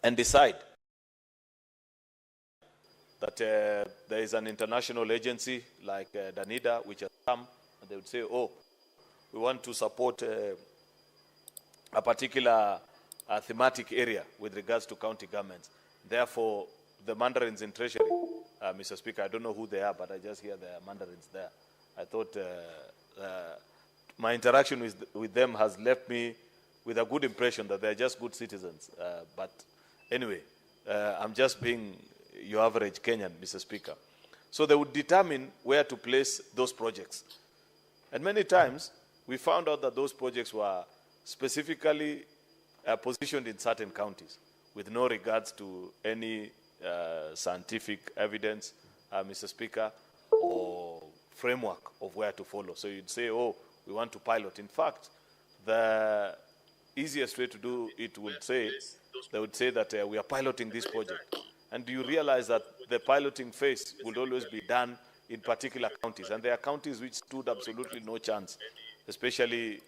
and decide that there is an international agency like Danida, which has come, and they would say, oh, we want to support a particular thematic area with regards to county governments. Therefore, the mandarins in Treasury, Mr. Speaker, I don't know who they are, but I just hear the mandarins there. I thought my interaction with them has left me with a good impression that they're just good citizens. But anyway, I'm just being your average Kenyan, Mr. Speaker. So they would determine where to place those projects. And many times, we found out that those projects were specifically positioned in certain counties with no regards to any scientific evidence, Mr. Speaker, or framework of where to follow. So you'd say, oh, we want to pilot. In fact, the easiest way to do it would say, they would say that we are piloting this project. And do you realize that the piloting phase would always be done in particular counties? And there are counties which stood absolutely no chance, especially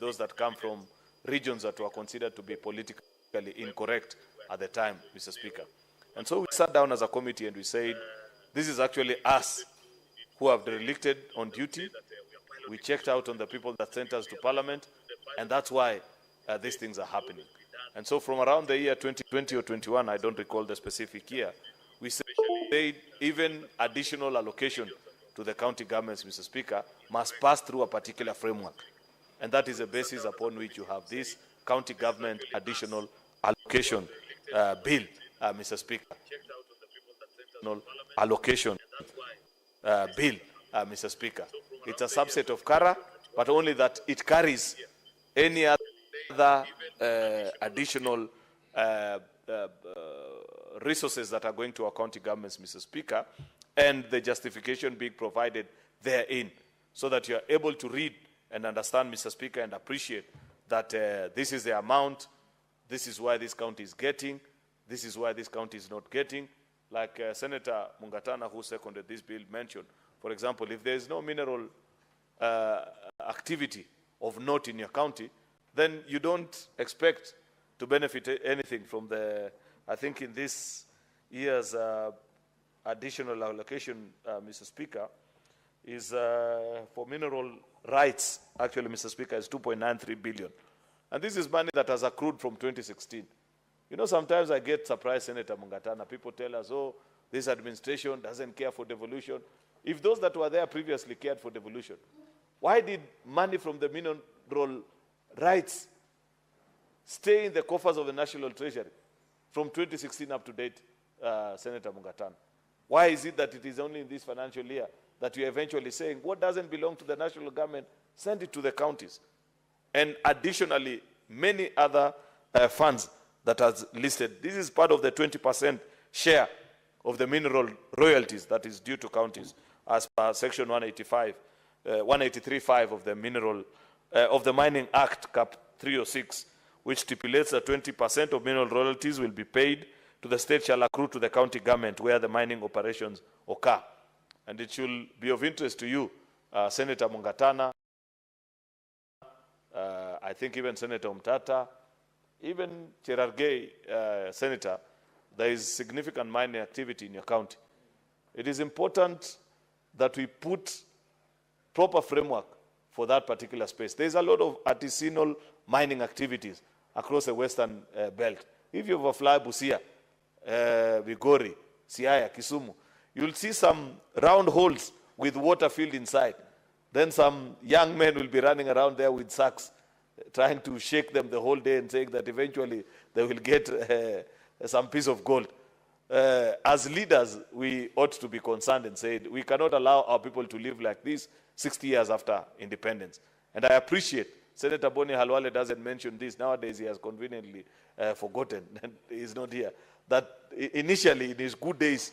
those that come from regions that were considered to be politically incorrect at the time, Mr. Speaker. And so we sat down as a committee and we said, this is actually us who have elected on duty. We checked out on the people that sent us to Parliament, and that's why these things are happening. And so from around the year 2020 or 21, I don't recall the specific year, we said even additional allocation to the county governments, Mr. Speaker, must pass through a particular framework. And that is the basis upon which you have this county government additional allocation bill, Mr. Speaker. Allocation bill, Mr. Speaker. It's a subset of CARA, but only that it carries any other additional resources that are going to our county governments, Mr. Speaker, and the justification being provided therein, so that you are able to read and understand, Mr. Speaker, and appreciate that this is the amount, this is why this county is getting, this is why this county is not getting. Like Senator Mungatana, who seconded this bill, mentioned, for example, if there is no mineral activity of note in your county, then you don't expect to benefit anything from the, I think in this year's additional allocation, Mr. Speaker, is for mineral rights, actually, Mr. Speaker, is 2.93 billion. And this is money that has accrued from 2016. You know, sometimes I get surprised, Senator Mungatana. People tell us, oh, this administration doesn't care for devolution. If those that were there previously cared for devolution, why did money from the mineral rights stay in the coffers of the National Treasury from 2016 up to date, Senator Mungatana? Why is it that it is only in this financial year that you're eventually saying, what doesn't belong to the national government, send it to the counties? And additionally, many other funds that are listed. This is part of the 20% share of the mineral royalties that is due to counties as per Section 183.5 of the of the Mining Act, Cap 306, which stipulates that 20% of mineral royalties will be paid to the state shall accrue to the county government where the mining operations occur. And it should be of interest to you, Senator Mungatana, I think even Senator Mtata, even Cherargei, Senator, there is significant mining activity in your county. It is important that we put proper framework for that particular space. There's a lot of artisanal mining activities across the western belt. If you overfly Busia, Vigori, Siaya, Kisumu, you'll see some round holes with water filled inside. Then some young men will be running around there with sacks, trying to shake them the whole day and saying that eventually they will get some piece of gold. As leaders, we ought to be concerned and say we cannot allow our people to live like this 60 years after independence. And I appreciate Senator Boni Halwale doesn't mention this. Nowadays, he has conveniently forgotten, and he's not here, that initially in his good days,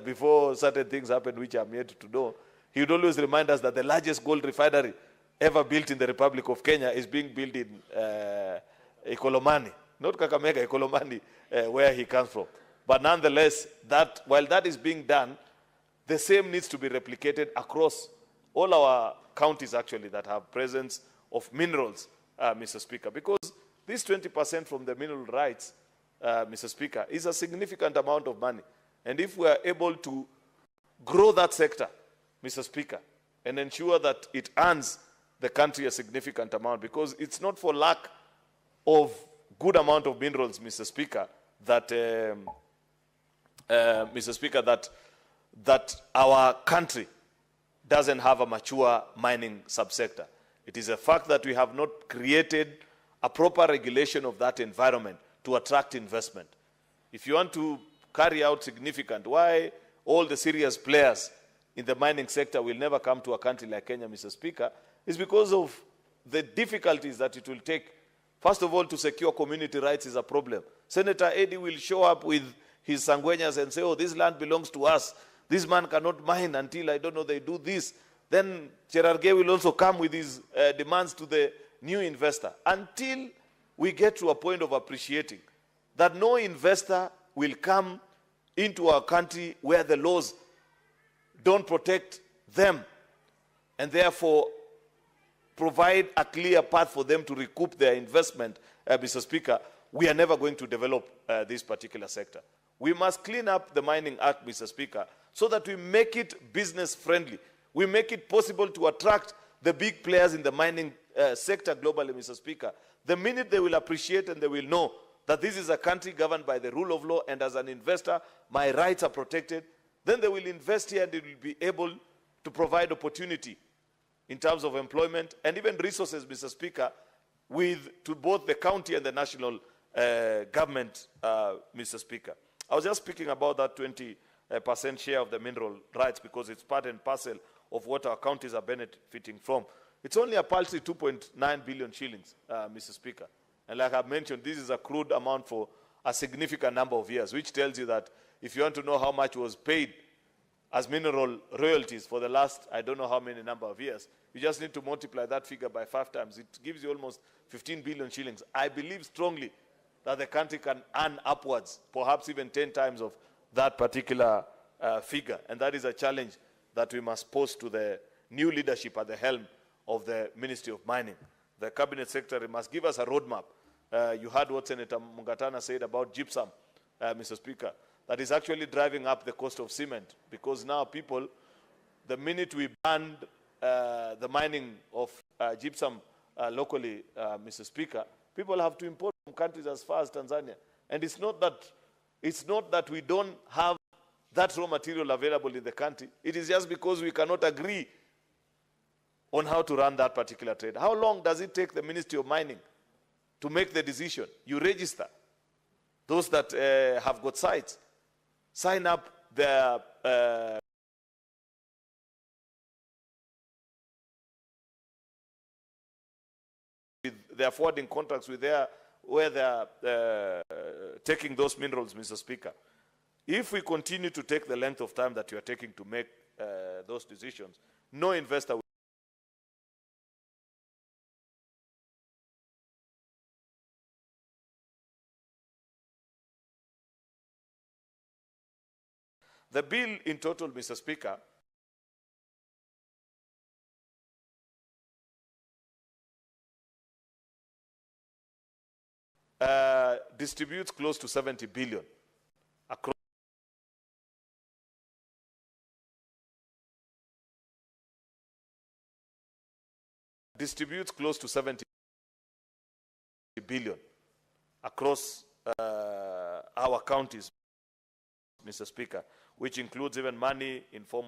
before certain things happened which I'm yet to know, he would always remind us that the largest gold refinery ever built in the Republic of Kenya is being built in Ikolomani, not Kakamega, Ikolomani, where he comes from. But nonetheless, that while that is being done, the same needs to be replicated across all our counties, actually, that have presence of minerals, Mr. Speaker, because this 20% from the mineral rights Mr. Speaker, is a significant amount of money. And if we are able to grow that sector, Mr. Speaker, and ensure that it earns the country a significant amount, because it's not for lack of good amount of minerals, Mr. Speaker, that Mr. Speaker, that our country doesn't have a mature mining subsector. It is a fact that we have not created a proper regulation of that environment to attract investment. If you want to carry out significant, why all the serious players in the mining sector will never come to a country like Kenya, Mr. Speaker, is because of the difficulties that it will take. First of all, to secure community rights is a problem. Senator Eddie will show up with his sanguenas and say, oh, this land belongs to us. This man cannot mine until, I don't know, they do this. Then Cherargei will also come with his demands to the new investor. Until we get to a point of appreciating that no investor will come into our country where the laws don't protect them and therefore provide a clear path for them to recoup their investment, Mr. Speaker, we are never going to develop this particular sector. We must clean up the Mining Act, Mr. Speaker, so that we make it business friendly. We make it possible to attract the big players in the mining sector globally, Mr. Speaker. The minute they will appreciate and they will know that this is a country governed by the rule of law, and as an investor, my rights are protected, then they will invest here and they will be able to provide opportunity in terms of employment and even resources, Mr. Speaker, to both the county and the national government, Mr. Speaker. I was just speaking about that 20% share of the mineral rights because it's part and parcel of what our counties are benefiting from. It's only a paltry 2.9 billion shillings, Mr. Speaker. And like I've mentioned, this is a crude amount for a significant number of years, which tells you that if you want to know how much was paid as mineral royalties for the last, I don't know how many number of years, you just need to multiply that figure by 5 times. It gives you almost 15 billion shillings. I believe strongly that the country can earn upwards, perhaps even 10 times of that particular figure. And that is a challenge that we must pose to the new leadership at the helm of the Ministry of Mining. The Cabinet Secretary must give us a roadmap. You heard what Senator Mungatana said about gypsum, Mr. Speaker. That is actually driving up the cost of cement, because now people, the minute we banned the mining of gypsum locally, Mr. Speaker, people have to import from countries as far as Tanzania. And it's not that we don't have that raw material available in the country. It is just because we cannot agree on how to run that particular trade. How long does it take the Ministry of Mining to make the decision? You register. Those that have got sites, sign up their forwarding contracts with where they are taking those minerals, Mr. Speaker. If we continue to take the length of time that you are taking to make those decisions, no investor will. The bill in total, Mr. Speaker, distributes close to 70 billion across our counties, Mr. Speaker, which includes even money in form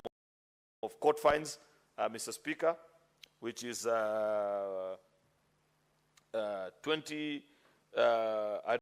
of court fines, Mr. Speaker, which is 20,